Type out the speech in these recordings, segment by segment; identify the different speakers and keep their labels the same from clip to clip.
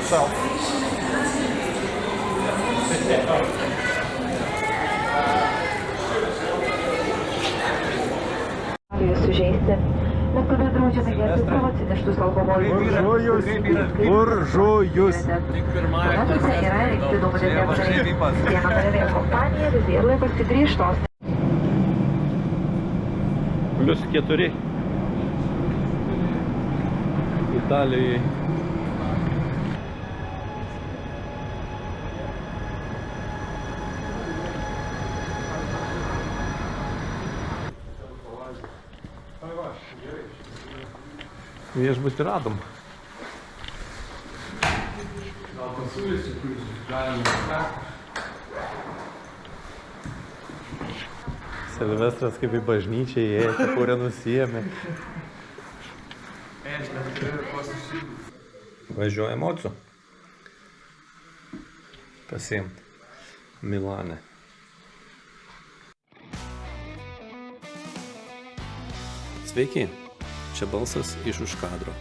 Speaker 1: itself.
Speaker 2: Sužeisti. Lėktuve draudžiame gerti savo atsineštus alkoholius.
Speaker 1: Buržujus.
Speaker 2: Tuometuose yra rinkti nuomonės nemažai. Viena parėlėjo kompanija vis ir laikosi grįžtos.
Speaker 3: +4 Italijai. Viešbutį radom. Gal pasiūlysi, kuris galima. Silvestras kaip į bažnyčią įėjo, kurį nusiėmė. Važiuoja Mocu. Pasiimt. Milane. Sveiki. Čia balsas iš už kadro.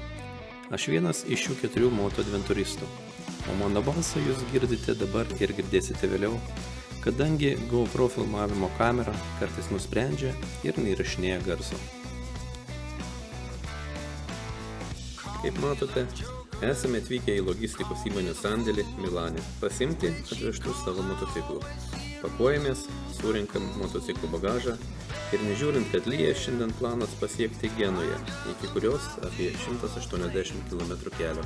Speaker 3: Aš vienas iš šių 4 moto adventuristų, o mano balsą jūs girdite dabar ir girdėsite vėliau, kadangi GoPro filmavimo kamera kartais nusprendžia ir neįrašinėja garso. Kaip matote, esame atvykę į logistikos įmonių sandėlį Milane pasiimti atvežtus savo motociklų. Pakuojamės, surinkam motociklų bagažą ir nežiūrint, kad lyja, šiandien planas pasiekti Genują, iki kurios apie 180 km kelio.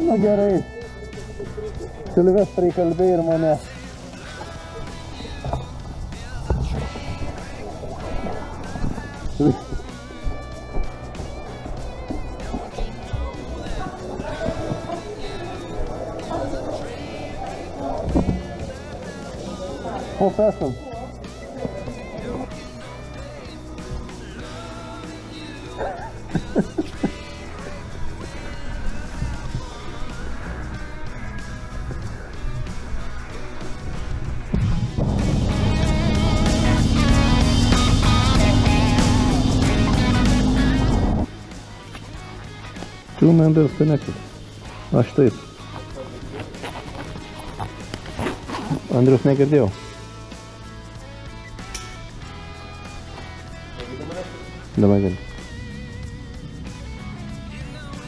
Speaker 4: Na gerai, Silvestrai kalbėjo ir mane. Ko esam? Two members connected. Aš taip. Andrius negirdėjau. Dabar gali.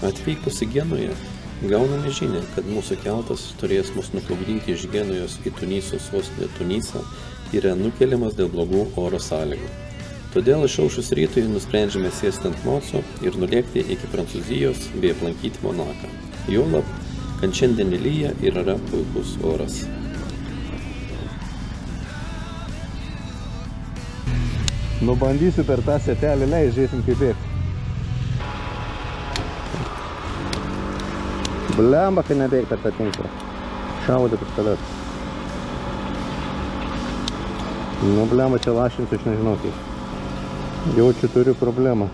Speaker 3: Atvykus į Genują, gauname žinią, kad mūsų keltas turės mus nuplukdyti iš Genujos į Tuniso sostinę Tunisą yra nukeliamas dėl blogų oro sąlygų. Todėl išaušus rytui nusprendžiame sėsti ant Moco ir nulėkti iki Prancūzijos bei aplankyti Monaką. Juolab, kad šiandien lyja ir yra puikus oras.
Speaker 4: Nu bandysiu per tą setelį leis, žiūrėsim kaip bėgti. Blemba, kai nebėg per tą tinklą. Šaudė pistoletas. Nu blemba, čia lašinsiu, aš nežinau kaip. Jaučiu, turiu problemą.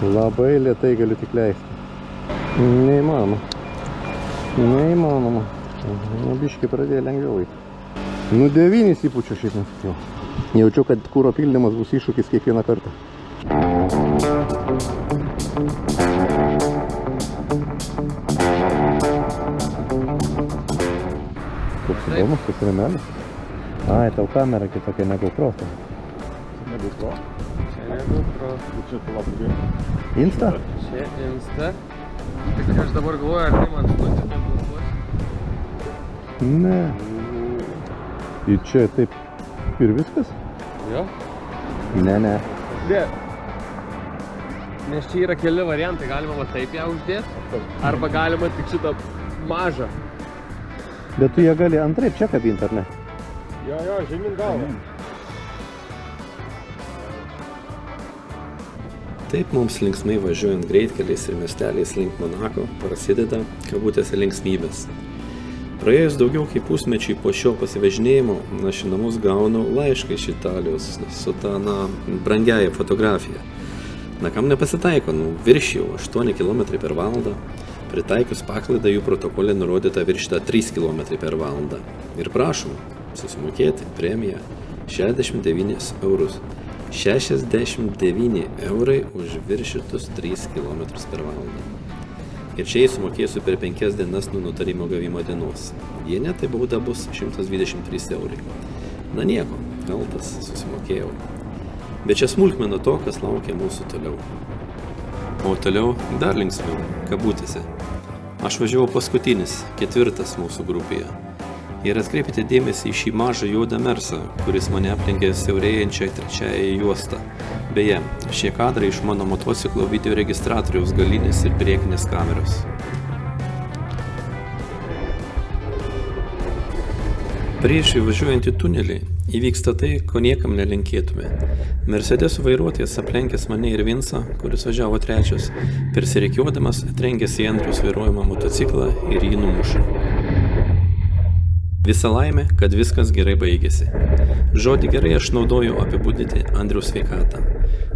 Speaker 4: Labai lėtai galiu tik leisti. Neįmanoma. Neįmanoma. Nu biškai pradėjo lengviau eiti. Nu 9 įpučiu šiaip nesakiau. Jaučiu, kad kūro pildymas bus iššūkis kiekvieną kartą. Koks įdomus, kas ramelis? Ai, tau kamera kitokia negu GoPro.
Speaker 1: Negu GoPro?
Speaker 3: Čia ne GoPro.
Speaker 1: Čia tu labai gerai.
Speaker 4: Insta?
Speaker 3: Čia Insta. Tik aš dabar galvoju, ar tai man šluoti neblokuos.
Speaker 4: Ne. Ir čia taip ir viskas?
Speaker 3: Jo?
Speaker 4: Ne.
Speaker 3: Ne. Nes čia yra keli variantai, galima va taip ją uždėti, arba galima tik šitą mažą
Speaker 4: Bet tu jie gali antraip čia kabinti, ar ne?
Speaker 1: Jo, žemyn galva.
Speaker 3: Taip mums linksmai važiuojant greitkeliais ir miesteliais link Monako prasideda kabutėse linksmybės. Praėjus daugiau kaip pusmečiui po šio pasivažinėjimo, aš į namus gaunu laišką iš Italijos su ta, brangiaja fotografija. Kam nepasitaiko, viršijau 8 km per valandą, pritaikius paklaidą jų protokole nurodyta viršyta 3 km per valandą. Ir prašom susimokėti premiją 69 eurus. 69 eurai už viršytus 3 km per valandą. Ir čia įsumokėsiu per 5 dienas nuo nutarimo gavimo dienos. Jei ne, tai bauda bus 123 eurai. Na nieko, kaltas, susimokėjau. Bet čia smulkmena to, kas laukia mūsų toliau. O toliau dar linksmiau, kabutėse. Aš važiavau paskutinis, 4 mūsų grupėje. Ir atkreipite dėmesį į šį mažą juodą Mersą, kuris mane aplenkė siaurėjančią 3 juostą. Beje, šie kadrai iš mano motociklo video registratoriaus galinės ir priekinės kameros. Prieš įvažiuojant į tunelį įvyksta tai, ko niekam nelinkėtume. Mercedes vairuotojas aplenkęs mane ir Vincą, kuris važiavo 3, persirikiuodamas trenkėsi į Andriaus vairuojamą motociklą ir jį numušė. Visa laimė, kad viskas gerai baigėsi. Žodį gerai aš naudoju apibūdinti Andriaus sveikatą.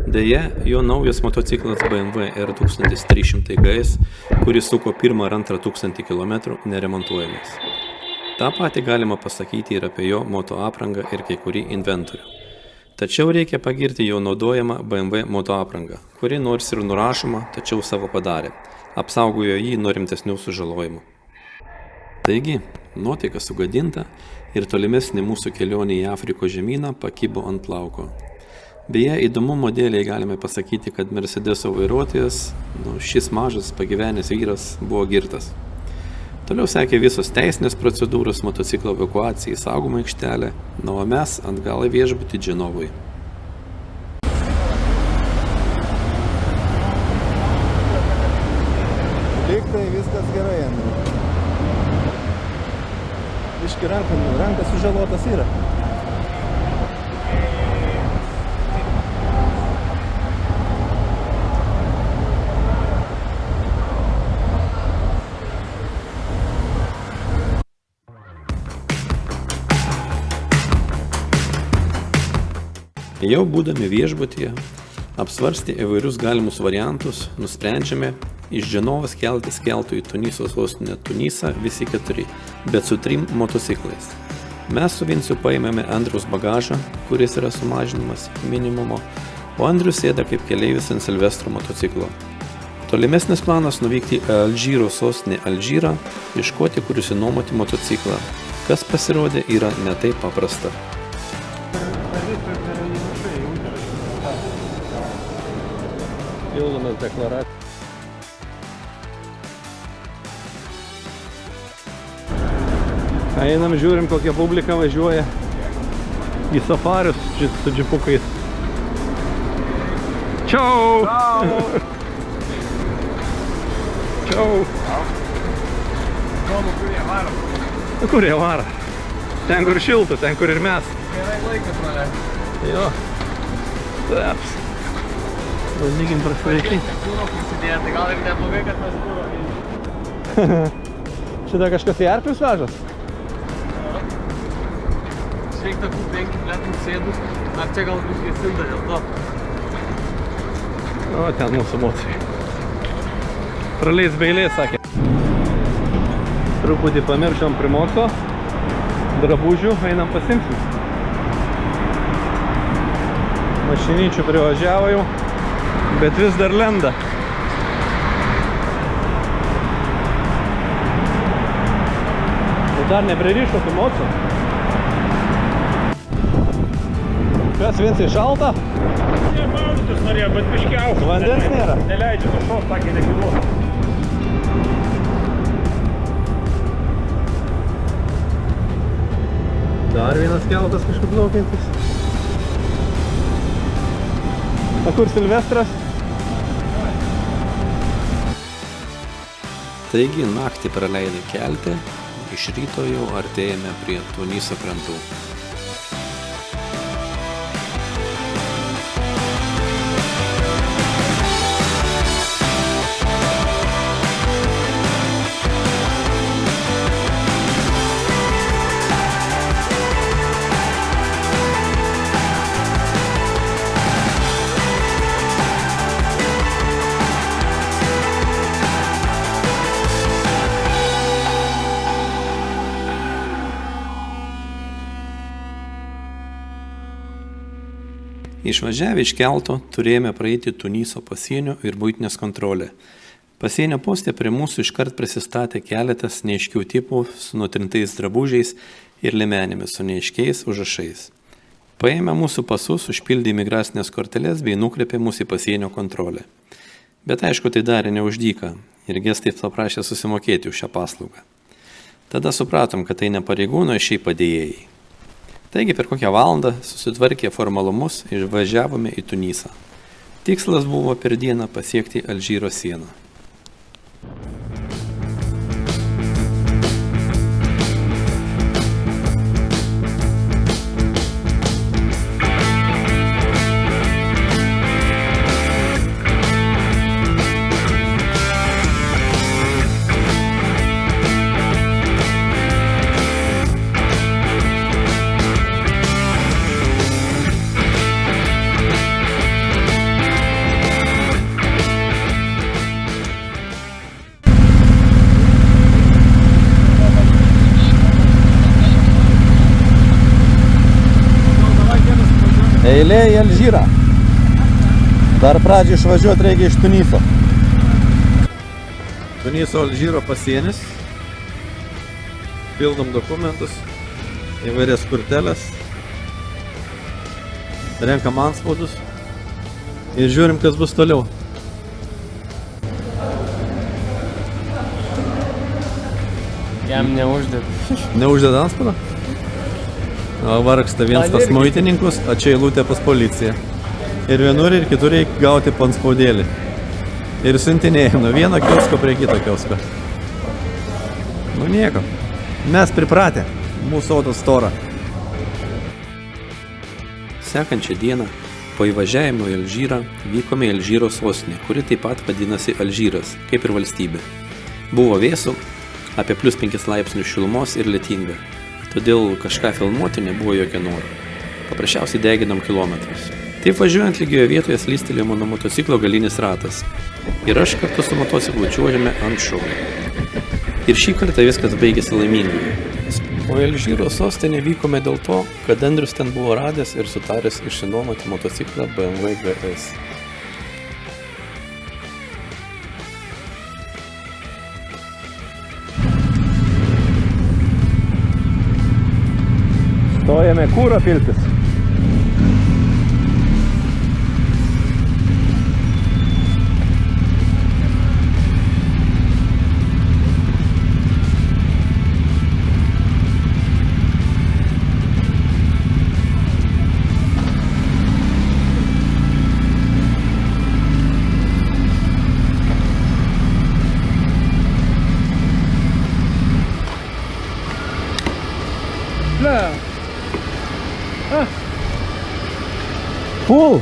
Speaker 3: Deja, jo naujas motociklas BMW R1300 GS, kuris suko 1 ar 2 tūkstantį kilometrų, neremontuojamas. Ta patį galima pasakyti ir apie jo moto aprangą ir kai kurį inventorių. Tačiau reikia pagirti jo naudojamą BMW moto aprangą, kuri nors ir nurašoma, tačiau savo padarė. Apsaugojo jį nuo rimtesnių sužalojimų. Taigi, nuotaika sugadinta ir tolimesnė mūsų kelionė į Afrikos žemyną pakibo ant plauko. Beje, įdomumo dėliai galime pasakyti, kad Mercedeso vairuotojas, šis mažas pagyvenęs vyras, buvo girtas. Toliau sekė visos teisinės procedūros, motociklo evakuacija į saugomą aikštelę, o mes atgal į viešbutį Dženovui.
Speaker 4: Liktai viskas gerai, Andriu. Iški rankas sužalotas yra.
Speaker 3: Jau būdami viešbutyje, apsvarstę įvairius galimus variantus, nusprendžiame iš Dženovos keltis keltu į Tuniso sostinę Tunisą visi 4, bet su 3 motociklais. Mes su Vinciu paėmėme Andriaus bagažą, kuris yra sumažinamas iki minimumo, o Andrius sėda kaip keleivis ant Silvestro motociklo. Tolimesnis planas nuvykti į Alžyro sostinę Alžyrą, ieškoti kur išsinuomoti motociklą, kas pasirodė yra ne taip paprasta.
Speaker 4: Pildomas deklaracija. Einam, žiūrim, kokia publika važiuoja į safarius su džipukais. Čiau! Čiau!
Speaker 1: Kur jie varo?
Speaker 4: Kur jie varo? Ten, kur šilta, ten, kur ir mes.
Speaker 1: Gerai laikas praleisti.
Speaker 4: Jo. Taps. Bandykim prasiveikinti.
Speaker 1: Kūro prisidėti, gal ir neblogai, kad mes kūro.
Speaker 4: Šitą kažkas į Arpius vežas?
Speaker 1: Sveik takų 5 metų sėdus, ar čia gal bus gesinta dėl to?
Speaker 4: O, ten mūsų mocijai. Praleis beilės, sakė. Truputį pamiršom primokso. Drabužių, einam pasimsim. Mašinyčių privažiavo jau, bet vis dar lenda. Tai dar nepririšo tų mocų. Kas, Vincai, šalta?
Speaker 1: Ne, maudytis norėjo, bet biškiausiai.
Speaker 4: Vandens nėra?
Speaker 1: Neleidžia nuo šos, sakė, negiluoti.
Speaker 4: Dar vienas keltas kažkur plaukiantis. O kur Silvestras?
Speaker 3: Taigi naktį praleidai kelte Iš ryto jau artėjame prie Tuniso krantų. Išvažiavę iš kelto turėjome praeiti Tuniso pasienio ir muitinės kontrolę. Pasienio poste prie mūsų iškart prisistatė keletas neaiškių tipų su nutrintais drabužiais ir liemenėmis su neaiškiais užrašais. Paėmė mūsų pasus, užpildė imigracinės korteles bei nukreipė mūsų į pasienio kontrolę. Bet aišku, tai darė ne už dyką ir gestai paprašė susimokėti už šią paslaugą. Tada supratom, kad tai ne pareigūno, šiaip padėjėjai. Taigi per kokią valandą susitvarkė formalumus ir važiavome į Tunisą. Tikslas buvo per dieną pasiekti Alžyro sieną.
Speaker 4: Eilė į Alžyrą. Dar pradžiai išvažiuoti reikia iš Tuniso.
Speaker 3: Tuniso Alžyro pasienis. Pildom dokumentus, įvairias korteles, renkam antspaudus ir žiūrim, kas bus toliau.
Speaker 1: Jam neuždėt.
Speaker 3: Neuždeda antspaudą? Vargsta viens pas muitininkus, o čia eilutė pas policiją. Ir vienur ir kitur reikia gauti panspaudėlį. Ir siuntinėjom nuo vieno kiosko prie kito kiosko. Nu nieko. Mes pripratę. Mūsų auto stora. Sekančią dieną, po įvažiavimo į Alžyrą, vykome į Alžyro sostinę, kuri taip pat vadinasi Alžyras, kaip ir valstybė. Buvo vėsu, apie +5 laipsnių šilumos ir lietinga. Todėl kažką filmuoti nebuvo jokio noro. Paprasčiausiai deginom kilometrus. Taip važiuojant lygioje vietoje slystelėjo mano motociklo galinis ratas. Ir aš kartu su motociklu čiuožėme ant šono. Ir šį kartą viskas baigėsi laimingai. O į Alžyro sostinę vykome dėl to, kad Andrius ten buvo radęs ir sutaręs išsinuomoti motociklą BMW GS.
Speaker 4: Stojame kūro piltis. Full.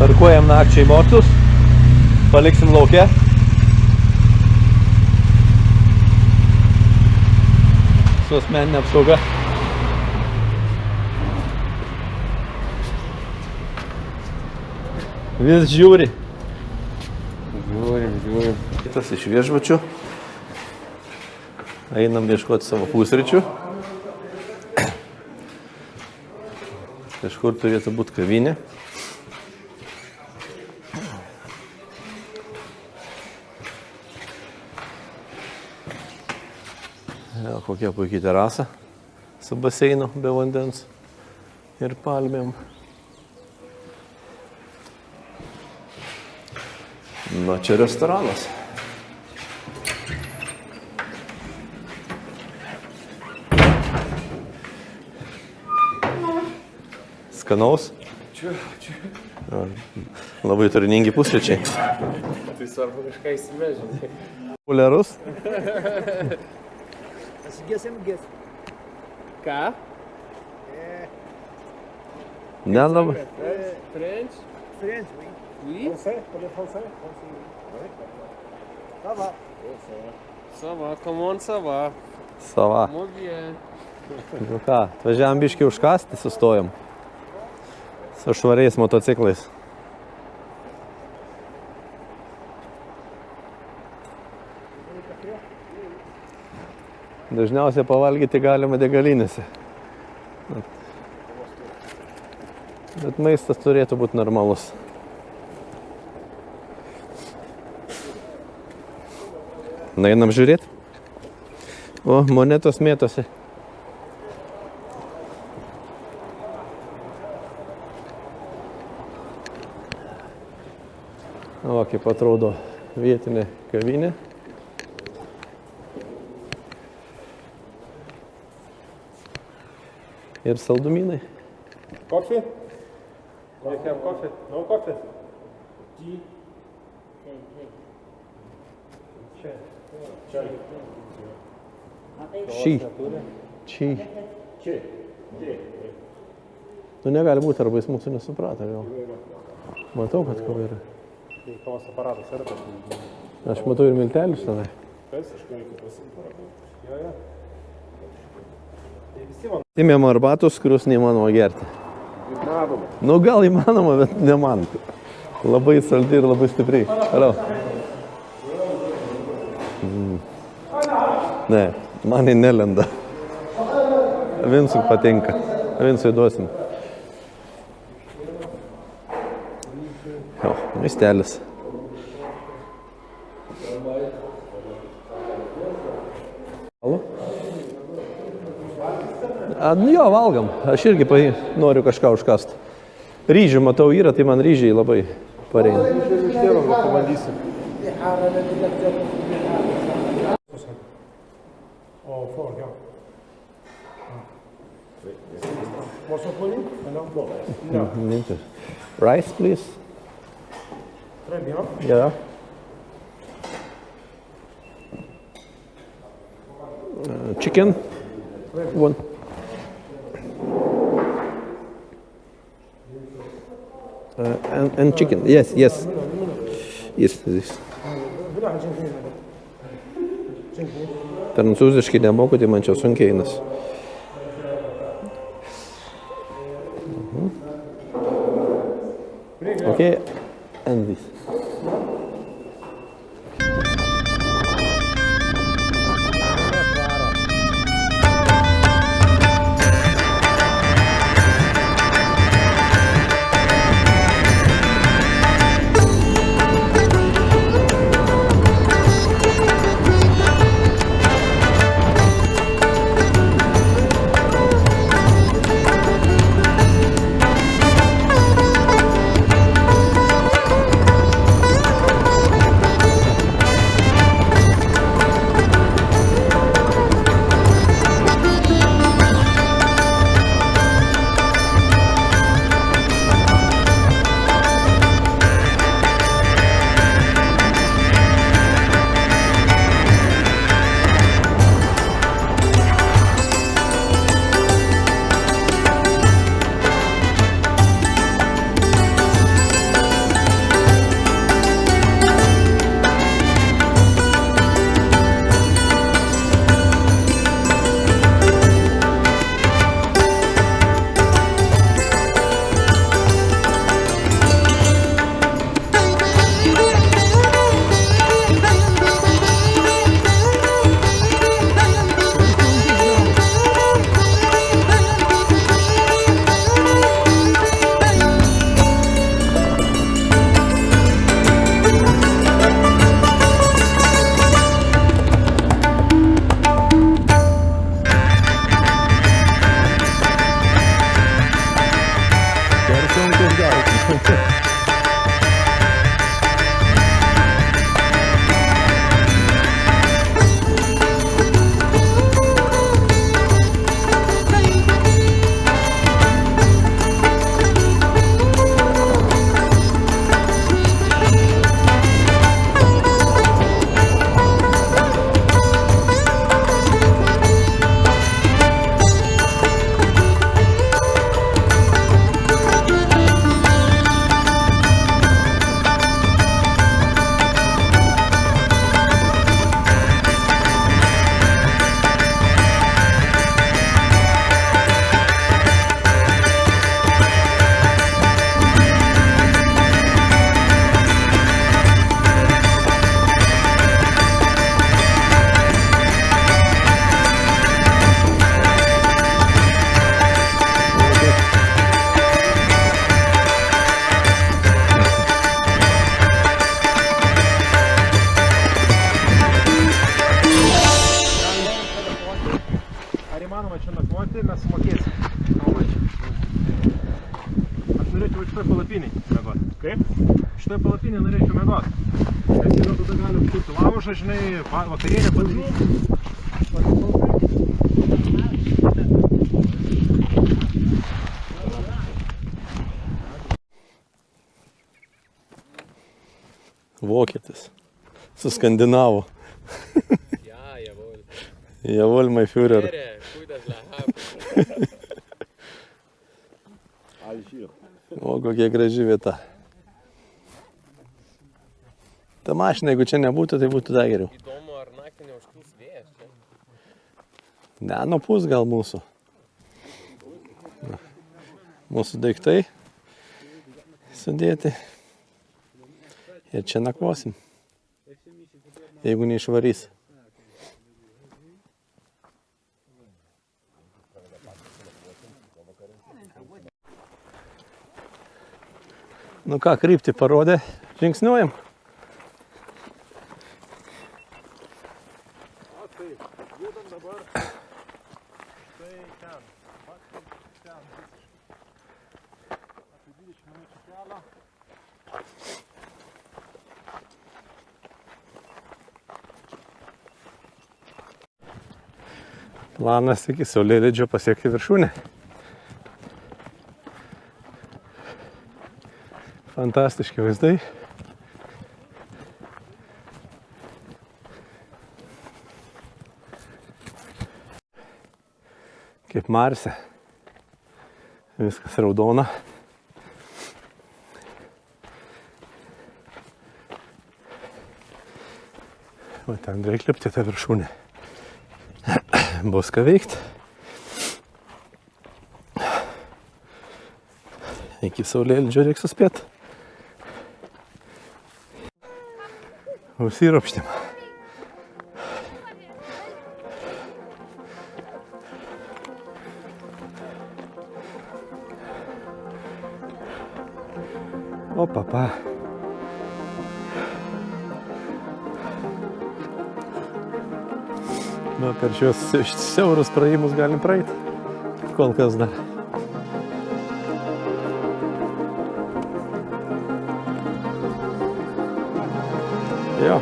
Speaker 4: Parkuojam nakčiai motus, paliksim lauke. Su asmeninė apsauga. Vis žiūri.
Speaker 5: Žiūrim.
Speaker 4: Kitas iš viešbučių. Einam ieškoti savo pusryčių. Kažkur turėtų būti kavinė. Kokia puikiai terasa su baseinu be vandens ir palmėm. Na, čia restoranas. Skanaus?
Speaker 5: Čia.
Speaker 4: Labai turiningi pusryčiai.
Speaker 5: Tai svarbu kažką įsivežti.
Speaker 4: Populiarus?
Speaker 5: Ką?
Speaker 4: Nelabai.
Speaker 5: French?
Speaker 6: French, oui.
Speaker 5: Oui?
Speaker 6: Français, pour les Français. Oui. Ça va.
Speaker 5: Ça va, comment ça va?
Speaker 4: Sava.
Speaker 5: Muy bien.
Speaker 4: Nu ką, atvažiavam biškį užkasti, sustojom. Su švariais motociklais. Dažniausiai pavalgyti galima degalinėse. Bet maistas turėtų būti normalus. Na, einam žiūrėti. O, monetos mėtosi. O, kaip atrodo vietinė kavinė. Ir saldumynai.
Speaker 6: Coffee? You have coffee? No coffee? Tea?
Speaker 4: Či. Nu, negali būti, arba jis mūsų nesuprato vėl. Matau, kad kava yra.
Speaker 6: Tai kavos aparatas yra, kad
Speaker 4: Aš matau ir miltelius tenai.
Speaker 6: visiškai reikia pasiimti. Jo. Tai visi man
Speaker 4: Imėm arbatos, kurios neįmanoma gerti.
Speaker 6: įmanoma.
Speaker 4: Nu, gal įmanoma, bet ne man. Labai saldi ir labai stipriai. Hello. Ne, man jį nelenda. Vinsui patinka. Vinsui duosim. Jo, maistelis. Nu jo, valgam. Aš irgi noriu kažką užkast. Ryžių matau yra, tai man ryžiai labai pareina.
Speaker 6: Iš tėvo pabandysiu. O, for, ja. What's up, Pauline? Hello?
Speaker 4: Rice, please.
Speaker 6: Très bien.
Speaker 4: Yeah. Chicken. One. And chicken. Yes. Yes, this. Prancūziškai nemoku, tai man čia sunkiai einas. Okay, and this.
Speaker 6: šitoj palapiniai miegot. Kaip? Šitoj palapiniai norėčiau miegot. Nes yra tada galim kurti laužą, žinai, vakarienę padaryti.
Speaker 4: Vokietis. Su skandinavu.
Speaker 5: Ja, jawohl.
Speaker 4: Jawohl, mein Führer.
Speaker 5: Gut, das Lahab.
Speaker 4: O, kokia graži vieta. Ta mašina, jeigu čia nebūtų, tai būtų dar geriau.
Speaker 5: Įdomu, ar naktį neužkils vėjas čia?
Speaker 4: Ne, nupūs gal mūsų. Mūsų daiktai sudėti. Ir čia nakvosim. Jeigu neišvarys. Nu ką, kryptį parodė. Žingsniuojam. Planas iki Saulėlydžio pasiekti viršūnę. Fantastiški vaizdai. Kaip Marse. Viskas raudona. O ten reikia lipti tą viršūnę. Bus ką veikti. Iki Saulėlydžio reikia suspėti. Užsiropštėm. O, papa. Nu, per šios siaurus praėjimus galim praeiti. Kol kas dar. Jo.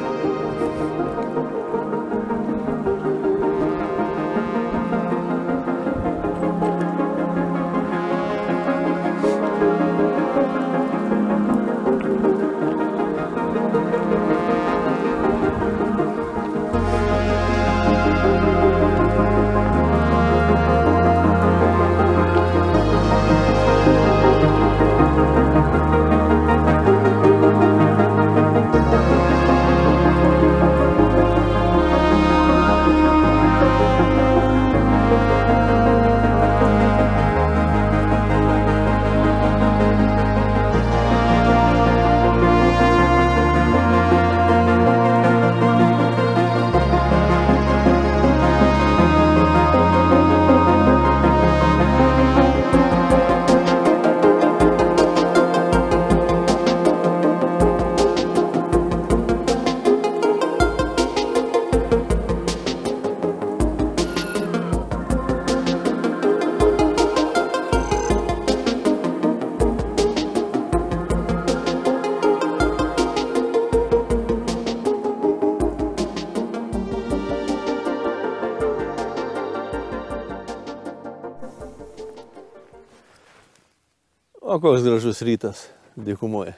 Speaker 4: O koks gražus rytas dykumoje.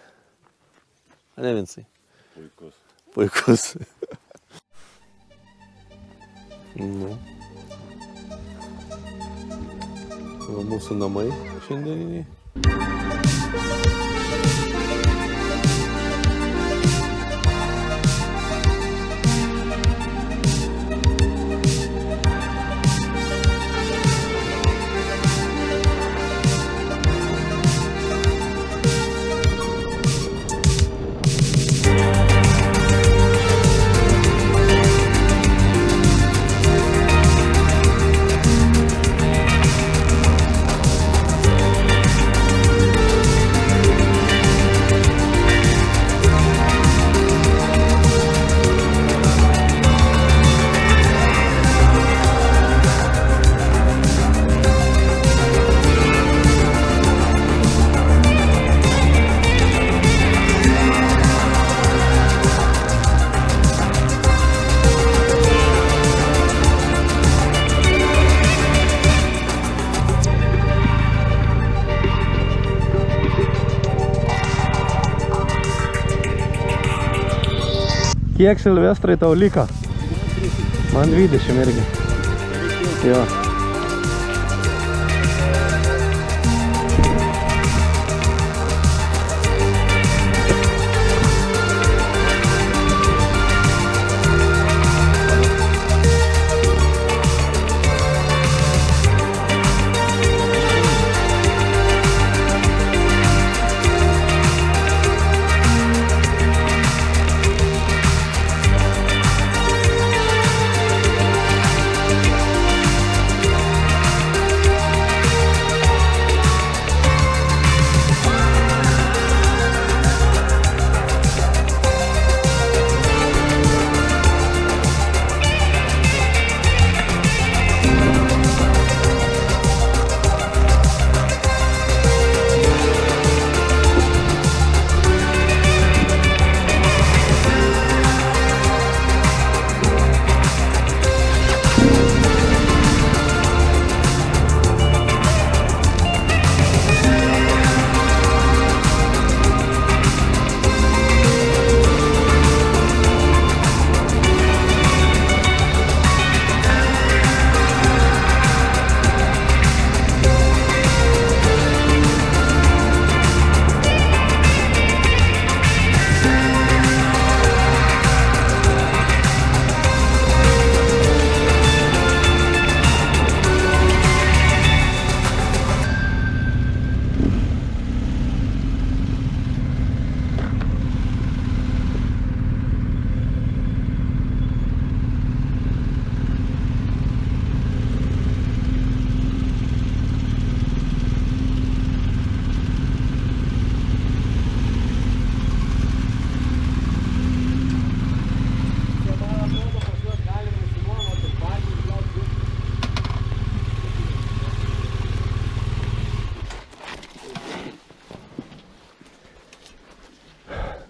Speaker 4: A ne, Vincai?
Speaker 6: Puikus.
Speaker 4: Puikus. Nu. Va mūsų namai šiandieniniai. Kiek Silvestrai tau liko? Man 20 irgi. Jo.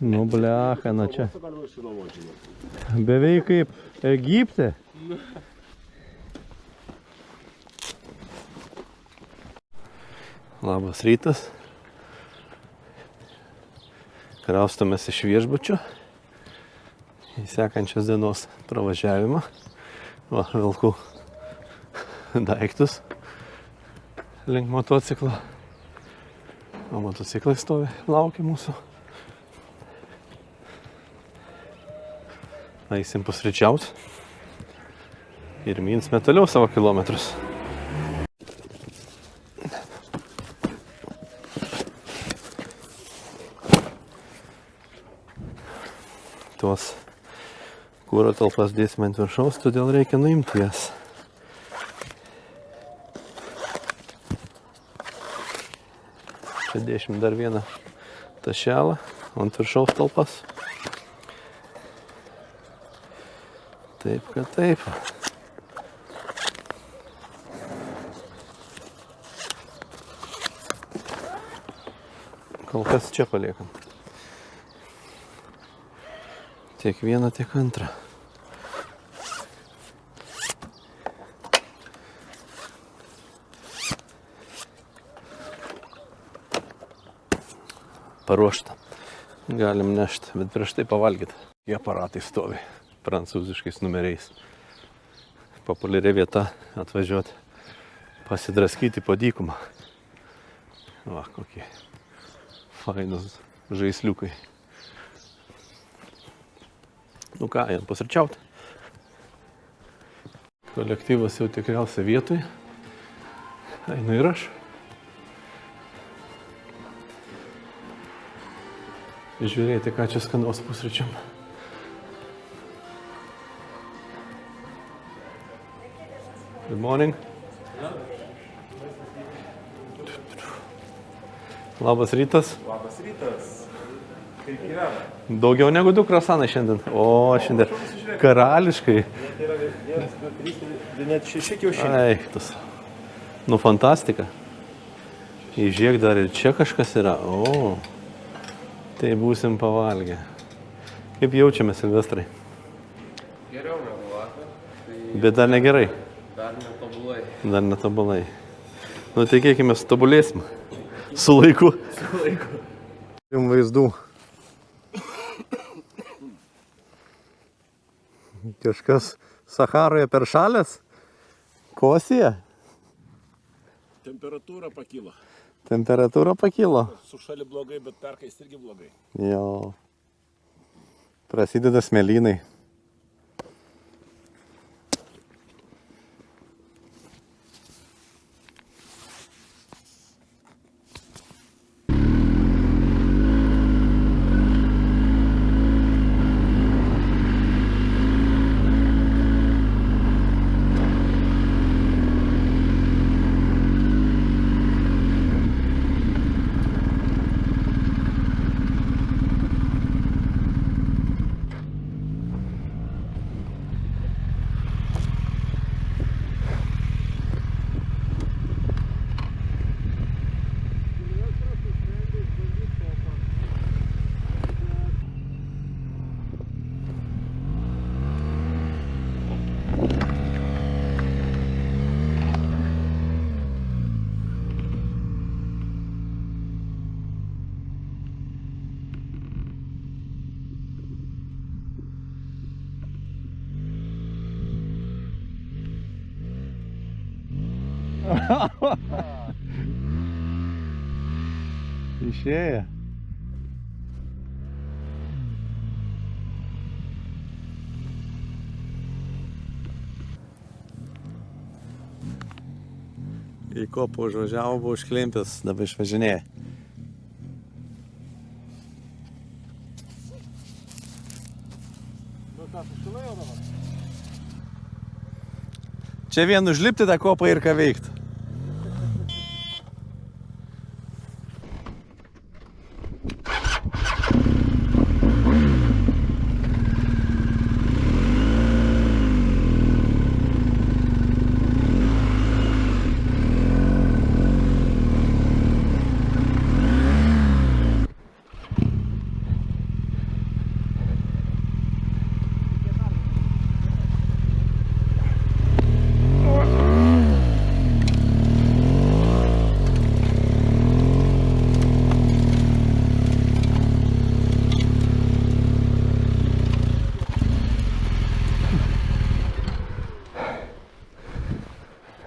Speaker 4: Nu, blecha, na čia. Beveik kaip Egipte. Labas rytas. Kraustomės iš viešbučio į sekančios dienos pravažiavimą. Va, vilku daiktus link motociklo. O motociklai stovi, laukia mūsų. Eisim pusryčiaut ir minsime toliau savo kilometrus. Tuos kuro talpas dėsime ant viršaus, todėl reikia nuimti jas. Čia dėsim dar vieną tašelą ant viršaus talpas. Taip, kad taip. Kol kas čia paliekam. Tiek vieną, tiek antrą. Paruošta. Galim nešti, bet prieš tai pavalgyti. Jie aparatai stovi. Prancūziškais numeriais. Populiari vieta atvažiuoti, pasidraskyti po dykumą. Va, kokie fainus žaisliukai. Nu ką, jam pusryčiauti. Kolektyvas jau tikriausia vietoj. Einu ir aš. Žiūrėti, ką čia skanaus pusryčiam. Good morning. Labas rytas.
Speaker 7: Labas rytas. Kaip gyvena?
Speaker 3: Daugiau negu 2 kruasanai šiandien. O, šiandien karališkai.
Speaker 7: Tai yra 1, 2, 3, net 6 kiaušiniai.
Speaker 3: Eiktas. Nu, fantastika. Įžiūrėk, dar ir čia kažkas yra. O, tai būsim pavalgę. Kaip jaučiame, Silvestrai?
Speaker 5: Geriau negu vakar.
Speaker 3: Bet dar negerai.
Speaker 5: Dar netobulai.
Speaker 3: Dar netobulai. Nu, tikėkime, tobulėsim. Su laiku.
Speaker 5: Su laiku.
Speaker 4: Turim vaizdų. Kažkas Saharoje peršalęs? Kosija?
Speaker 6: Temperatūra pakilo.
Speaker 4: Temperatūra pakilo.
Speaker 6: Sušali blogai, bet perkais irgi blogai.
Speaker 4: Jo. Prasideda smėlynai. Išėję. Į kopą užvažiavo, buvo užklimpęs, dabar išvažinėja. Čia vien užlipti tą kopą ir ką veikti.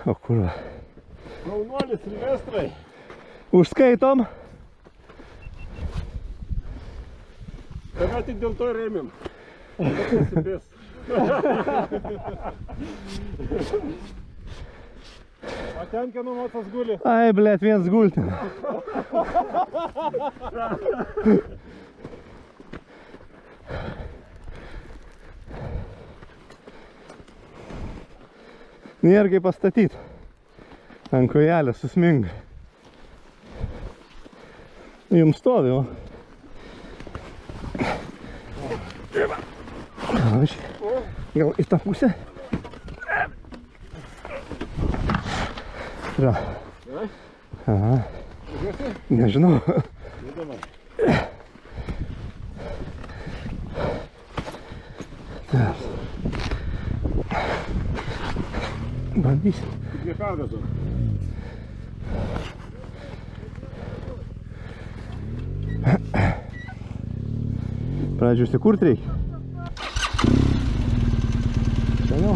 Speaker 4: O kur?
Speaker 6: Jaunuolis Silvestrai.
Speaker 4: Užskaitom.
Speaker 6: Tave tik dėl to rėmėm. O ten kieno motas guli?
Speaker 4: Ai, blėt, viens gulti. Nėra kaip pastatyti. Ant kojelės susminga. Jums stovi, o? Gal į tą pusę? Ra. Aha. Nežinau. Bandysim.
Speaker 6: Neperdėsiu.
Speaker 4: Pradžių įsikurt reikia. Seniau.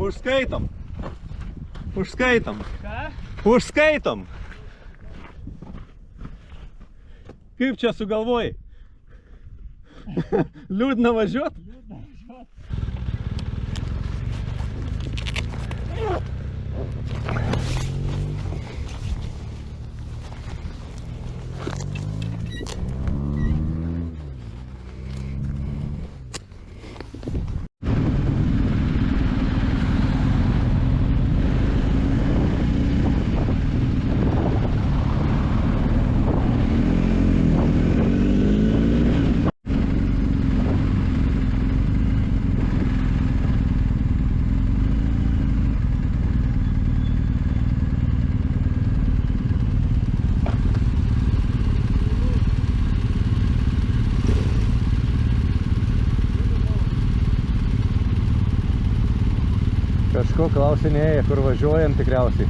Speaker 4: Užskaitom. Užskaitom.
Speaker 1: Ką?
Speaker 4: Užskaitom. Kaip čia sugalvojai? Liūdna važiuot? kažko klausinėja, kur važiuojam tikriausiai.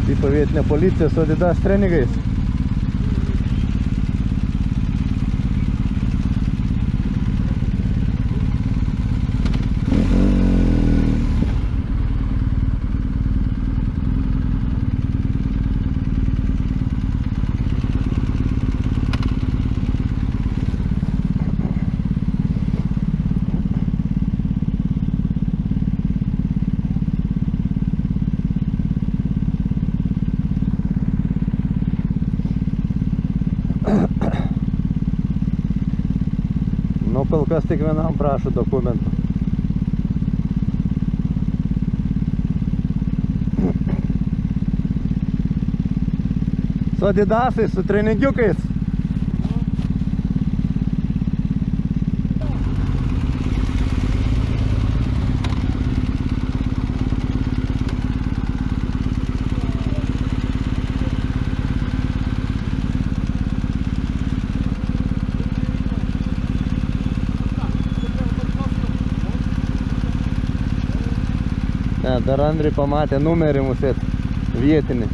Speaker 4: Tipo vietinė policija su Adidas treningais. Nu, kol kas tik vienam prašo dokumentų. Su Adidasais, su treningiukais. Ne, dar Andriai pamatė numerį mūsų vietinį.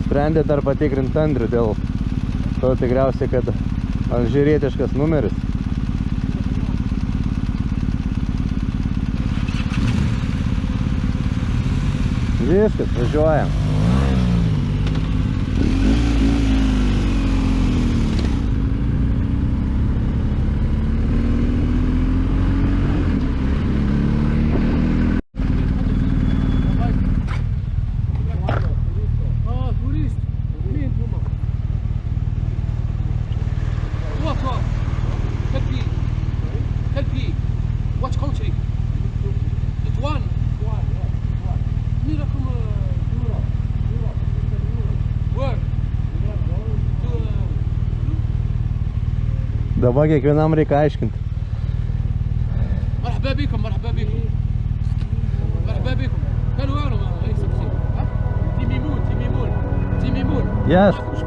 Speaker 4: Sprendė dar patikrinti Andrių dėl to tikriausiai, kad alžyrietiškas numeris. Viskas, važiuojam.
Speaker 1: What country? Lituan. Mira como Where?
Speaker 4: Dabar kiekvienam reikia aiškinti.
Speaker 1: مرحبا بكم مرحبا بكم مرحبا بكم. قالوا والو ليس كثير. ها؟ تيميمون.
Speaker 4: Yes.